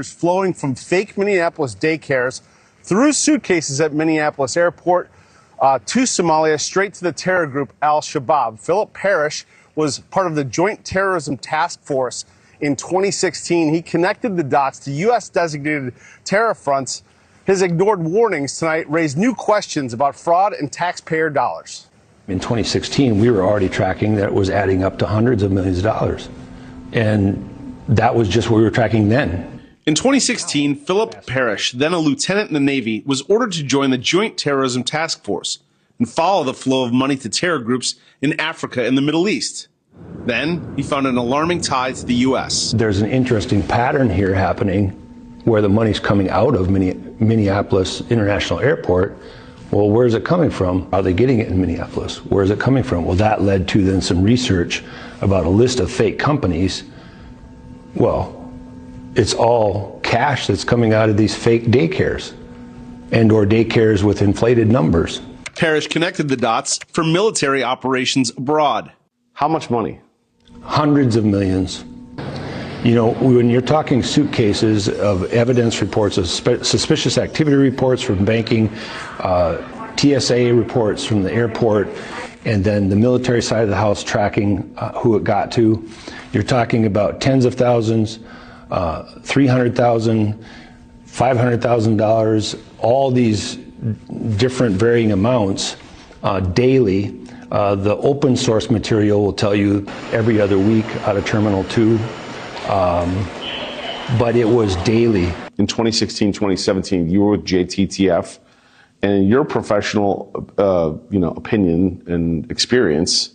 flowing from fake Minneapolis daycares through suitcases at Minneapolis airport to Somalia, straight to the terror group Al-Shabaab. Philip Parrish was part of the Joint Terrorism Task Force in 2016. He connected the dots to U.S. designated terror fronts. His ignored warnings tonight raised new questions about fraud and taxpayer dollars. In 2016, we were already tracking that it was adding up to hundreds of millions of dollars. And that was just what we were tracking then. In 2016, Philip Parrish, then a lieutenant in the Navy, was ordered to join the Joint Terrorism Task Force and follow the flow of money to terror groups in Africa and the Middle East. Then he found an alarming tie to the U.S. There's an interesting pattern here happening where the money's coming out of Minneapolis International Airport. Well, where is it coming from? Are they getting it in Minneapolis? Where is it coming from? Well, that led to then some research about a list of fake companies. Well, it's all cash that's coming out of these fake daycares and/or daycares with inflated numbers. Parrish connected the dots for military operations abroad. How much money? Hundreds of millions. You know, when you're talking suitcases of evidence reports, of suspicious activity reports from banking, TSA reports from the airport, and then the military side of the house tracking who it got to, you're talking about tens of thousands, $300,000, $500,000, all these different varying amounts daily. The open source material will tell you every other week out of Terminal 2. But it was daily. In 2016, 2017, you were with JTTF, and in your professional, opinion and experience,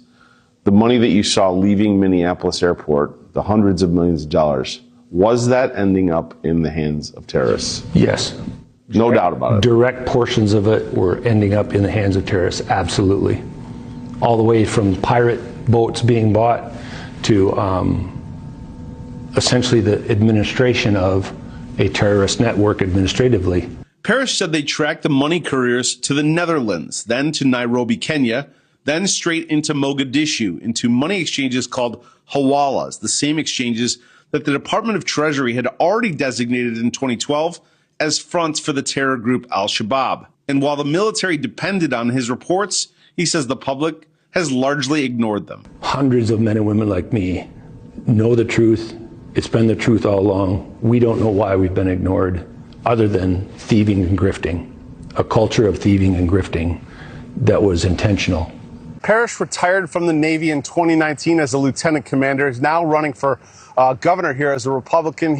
the money that you saw leaving Minneapolis Airport, the hundreds of millions of dollars, was that ending up in the hands of terrorists? Yes. No doubt about it. Direct portions of it were ending up in the hands of terrorists, absolutely. All the way from pirate boats being bought to essentially the administration of a terrorist network administratively. Parrish said they tracked the money couriers to the Netherlands, then to Nairobi, Kenya, then straight into Mogadishu, into money exchanges called hawalas, the same exchanges that the Department of Treasury had already designated in 2012 as fronts for the terror group Al-Shabaab. And while the military depended on his reports, he says the public has largely ignored them. Hundreds of men and women like me know the truth. It's been the truth all along. We don't know why we've been ignored, other than thieving and grifting, a culture of thieving and grifting that was intentional. Parrish retired from the Navy in 2019 as a lieutenant commander. He's now running for governor here as a Republican.